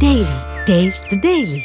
Daily. Taste the Daily.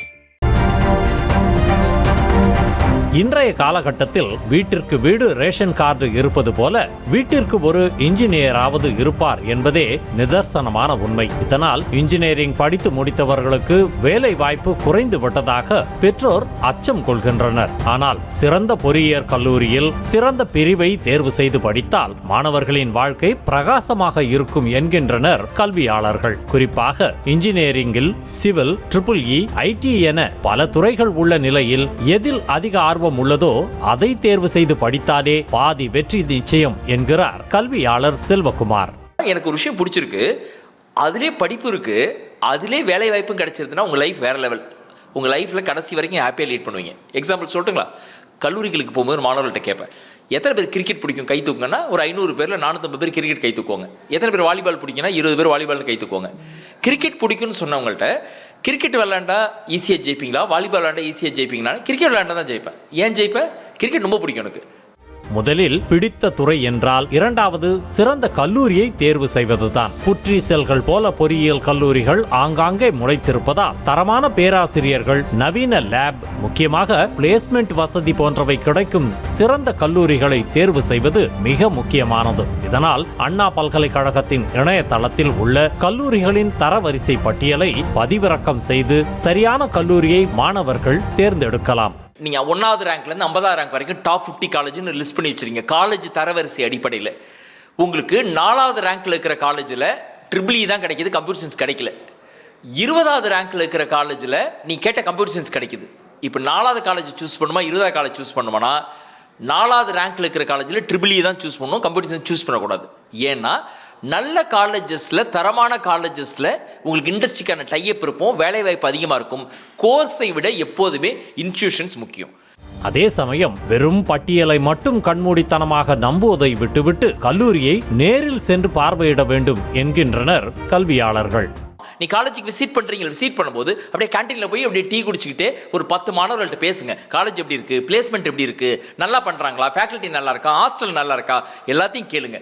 இன்றைய காலகட்டத்தில் வீட்டிற்கு வீடு ரேஷன் கார்டு இருப்பது போல வீட்டிற்கு ஒரு இன்ஜினியராவது இருப்பார் என்பதே நிதர்சனமான உண்மை. இதனால் இன்ஜினியரிங் படித்து முடித்தவர்களுக்கு வேலை வாய்ப்பு குறைந்து விட்டதாக பெற்றோர் அச்சம் கொள்கின்றனர். ஆனால் சிறந்த பொறியியற் கல்லூரியில் சிறந்த பிரிவை தேர்வு செய்து படித்தால் மாணவர்களின் வாழ்க்கை பிரகாசமாக இருக்கும் என்கின்றனர் கல்வியாளர்கள். குறிப்பாக இன்ஜினியரிங்கில் சிவில், EEE, IT என பல துறைகள் உள்ள நிலையில் எதில் அதிக ஆர்வம் உள்ளதோ அதை தேர்வு செய்து படித்தாலே பாதி வெற்றி நிச்சயம் என்கிறார் கல்வியாளர் செல்வகுமார். எனக்கு ஒரு விஷயம் பிடிச்சிருக்கு, அதிலே படிப்பு இருக்கு, அதிலே வேலை வாய்ப்பும் கிடைச்சிருதுன்னா உங்க லைஃப் வேற லெவல். உங்க லைஃப்ல கடைசி வரைக்கும் ஹாப்பியா லீட் பண்ணுவீங்க. எக்ஸாம்பிள் சொல்லட்டுங்களா? கல்லூரிகளுக்கு போகும்போது மாணவர்கள்ட்ட கேட்பேன், எத்தனை பேர் கிரிக்கெட் பிடிக்கும் கை தூக்குங்கன்னா ஒரு 500 பேர்ல 450 பேர் கிரிக்கெட் கை தூக்குவாங்க. எத்தனை பேர் வாலிபால் பிடிக்குன்னா 20 பேர் வாலிபால் கை தூக்குவாங்க. கிரிக்கெட் பிடிக்கும்னு சொன்னவங்கள்ட்ட கிரிக்கெட் விளையாண்டா ஈஸியாக ஜெயிப்பீங்களா, வாலிபால் விளையாண்டா ஈஸியாக ஜெயிப்பீங்களா? கிரிக்கெட் விளையாண்டா தான் ஜெயிப்பேன். ஏன் ஜெயிப்பேன்? கிரிக்கெட் ரொம்ப பிடிக்கும் எனக்கு. முதலில் பிடித்த துறை என்றால் இரண்டாவது சிறந்த கல்லூரியை தேர்வு செய்வதுதான். புற்றி செல்கள் போல பொறியியல் கல்லூரிகள் ஆங்காங்கே முளைத்திருப்பதால் தரமான பேராசிரியர்கள், நவீன லேப், முக்கியமாக பிளேஸ்மெண்ட் வசதி போன்றவை கிடைக்கும் சிறந்த கல்லூரிகளை தேர்வு செய்வது மிக முக்கியமானது. இதனால் அண்ணா பல்கலைக்கழகத்தின் இணையதளத்தில் உள்ள கல்லூரிகளின் தரவரிசை பட்டியலை பதிவிறக்கம் செய்து சரியான கல்லூரியை மாணவர்கள் தேர்ந்தெடுக்கலாம். நீங்கள் 1வது ரேங்க்லேருந்து 50வது ரேங்க் வரைக்கும் டாப் 50 காலேஜ்னு லிஸ்ட் பண்ணி வச்சுருங்க. காலேஜ் தரவரிசை அடிப்படையில் உங்களுக்கு 4வது ரேங்க்கில் இருக்கிற காலேஜில் EEE தான் கிடைக்கிது, கம்ப்யூட்டர் சயின்ஸ் கிடைக்கல. 20வது ரேங்க்கில் இருக்கிற காலேஜில் நீ கேட்ட கம்ப்யூட்டர் சயின்ஸ் கிடைக்குது. இப்போ 4வது காலேஜ் சூஸ் பண்ணுமா, 20வது காலேஜ் சூஸ் பண்ணுமானா 4வது ரேங்க்கில் இருக்கிற காலேஜில் EEE தான் சூஸ் பண்ணணும், கம்ப்யூட்டர் சயின்ஸ் சூஸ் பண்ணக்கூடாது. ஏன்னா நல்ல காலேஜஸில், தரமான காலேஜஸில் உங்களுக்கு இண்டஸ்ட்ரிக்கான டைப் இருப்போம், வேலைவாய்ப்பு அதிகமாக இருக்கும். கோர்ஸை விட எப்போதுமே இன்ஸ்டிடியூஷன்ஸ் முக்கியம். அதே சமயம் வெறும் பட்டியலை மட்டும் கண்மூடித்தனமாக நம்புவதை விட்டுவிட்டு கல்லூரியை நேரில் சென்று பார்வையிட வேண்டும் என்கின்றனர் கல்வியாளர்கள். நீ காலேஜுக்கு விசிட் பண்ணுறீங்க, விசிட் பண்ணும்போது அப்படியே கேன்டீனில் போய் அப்படியே டீ குடிச்சிக்கிட்டே ஒரு 10 மாணவர்கள்ட்ட பேசுங்க. காலேஜ் எப்படி இருக்குது, பிளேஸ்மெண்ட் எப்படி இருக்குது, நல்லா பண்ணுறாங்களா, ஃபேக்கல்ட்டி நல்லா இருக்கா, ஹாஸ்டல் நல்லா இருக்கா, எல்லாத்தையும் கேளுங்க.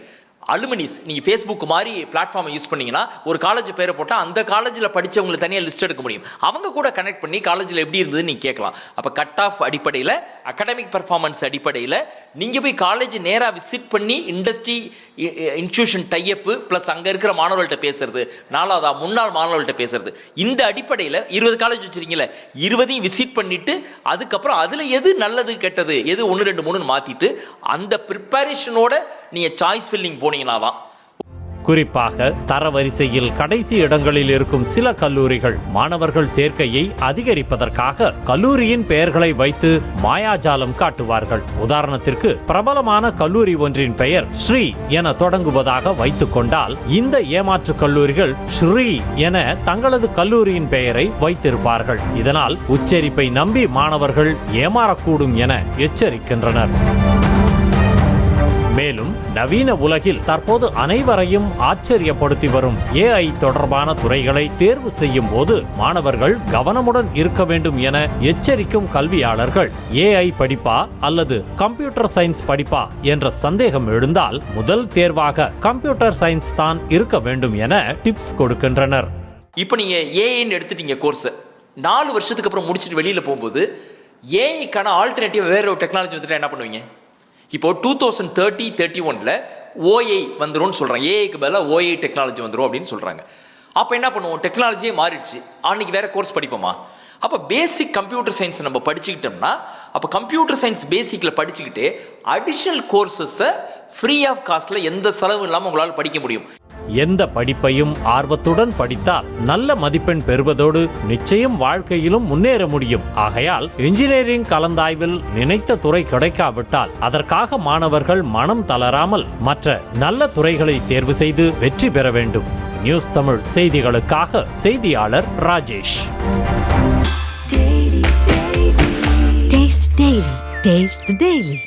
அலுமினிஸ் நீங்கள் ஃபேஸ்புக் மாதிரி பிளாட்ஃபார்மை யூஸ் பண்ணிங்கன்னா ஒரு காலேஜ் பேரை போட்டால் அந்த காலேஜில் படித்தவங்களை தனியாக லிஸ்ட் எடுக்க முடியும். அவங்க கூட கனெக்ட் பண்ணி காலேஜில் எப்படி இருந்ததுன்னு நீங்கள் கேட்கலாம். அப்போ கட் ஆஃப் அடிப்படையில், அகாடமிக் பர்ஃபார்மன்ஸ் அடிப்படையில் நீங்கள் போய் காலேஜ் நேராக விசிட் பண்ணி இண்டஸ்ட்ரி இன்ஸ்டியூஷன் டைப்பு ப்ளஸ் அங்கே இருக்கிற மாணவர்கள்ட்ட பேசுறது, 4வது முன்னாள் மாணவர்கள்ட்ட பேசுறது, இந்த அடிப்படையில் 20 காலேஜ் வச்சுருக்கீங்களே 20ஐயும் விசிட் பண்ணிவிட்டு அதுக்கப்புறம் அதில் எது நல்லது கெட்டது, எது 1, 2, 3ன்னு மாற்றிட்டு அந்த ப்ரிப்பரேஷனோட நீங்கள் சாய்ஸ் ஃபில்லிங் போனீங்கன்னாதான். குறிப்பாக தரவரிசையில் கடைசி இடங்களில் இருக்கும் சில கல்லூரிகள் மாணவர்கள் சேர்க்கையை அதிகரிப்பதற்காக கல்லூரியின் பெயர்களை வைத்து மாயாஜாலம் காட்டுவார்கள். உதாரணத்திற்கு பிரபலமான கல்லூரி ஒன்றின் பெயர் ஸ்ரீ என தொடங்குவதாக வைத்துக் கொண்டால் இந்த ஏமாற்று கல்லூரிகள் ஸ்ரீ என தங்களது கல்லூரியின் பெயரை வைத்திருப்பார்கள். இதனால் உச்சரிப்பை நம்பி மாணவர்கள் ஏமாறக்கூடும் என எச்சரிக்கின்றனர். மேலும் நவீன உலகில் தற்போது அனைவரையும் ஆச்சரியப்படுத்தி வரும் AI தொடர்பான துறைகளை தேர்வு செய்யும் போது மாணவர்கள் கவனமுடன் இருக்க வேண்டும் என எச்சரிக்கும் கல்வியாளர்கள், AI படிப்பா அல்லது கம்ப்யூட்டர் சயின்ஸ் படிப்பா என்ற சந்தேகம் எழுந்தால் முதல் தேர்வாக கம்ப்யூட்டர் சயின்ஸ் தான் இருக்க வேண்டும் என டிப்ஸ் கொடுக்கின்றனர். இப்போ நீங்கள் ஏஐன்னு எடுத்துட்டீங்க கோர்ஸ், 4 வருஷத்துக்கு அப்புறம் முடிச்சுட்டு வெளியில் போகும்போது ஏஐக்கான ஆல்டர்னேட்டிவ் வேற ஒரு டெக்னாலஜி வந்துட்டு என்ன பண்ணுவீங்க? இப்போ 2030-31 ஓஐ வந்துடும் சொல்கிறாங்க. ஏஐக்கு பதிலாக ஓஐ டெக்னாலஜி வந்துடும் அப்படின்னு சொல்கிறாங்க. அப்போ என்ன பண்ணுவோம்? டெக்னாலஜியே மாறிடுச்சு, அன்றைக்கி வேறு கோர்ஸ் படிப்போமா? அப்போ பேசிக் கம்ப்யூட்டர் சயின்ஸ் நம்ம படிச்சுக்கிட்டோம்னா, அப்போ கம்ப்யூட்டர் சயின்ஸ் பேசிக்கில் படிச்சுக்கிட்டு அடிஷ்னல் கோர்சஸை ஃப்ரீ ஆஃப் காஸ்ட்டில் எந்த செலவும் இல்லாமல் உங்களால் படிக்க முடியும். எந்த படிப்பையும் ஆர்வத்துடன் படித்தால் நல்ல மதிப்பெண் பெறுவதோடு நிச்சயம் வாழ்க்கையிலும் முன்னேற முடியும். ஆகையால் இன்ஜினியரிங் கலந்தாய்வில் நினைத்த துறை கிடைக்காவிட்டால் அதற்காக மாணவர்கள் மனம் தளராமல் மற்ற நல்ல துறைகளை தேர்வு செய்து வெற்றி பெற வேண்டும். நியூஸ் தமிழ் செய்திகளுக்காக செய்தியாளர் ராஜேஷ். Taste the Daily.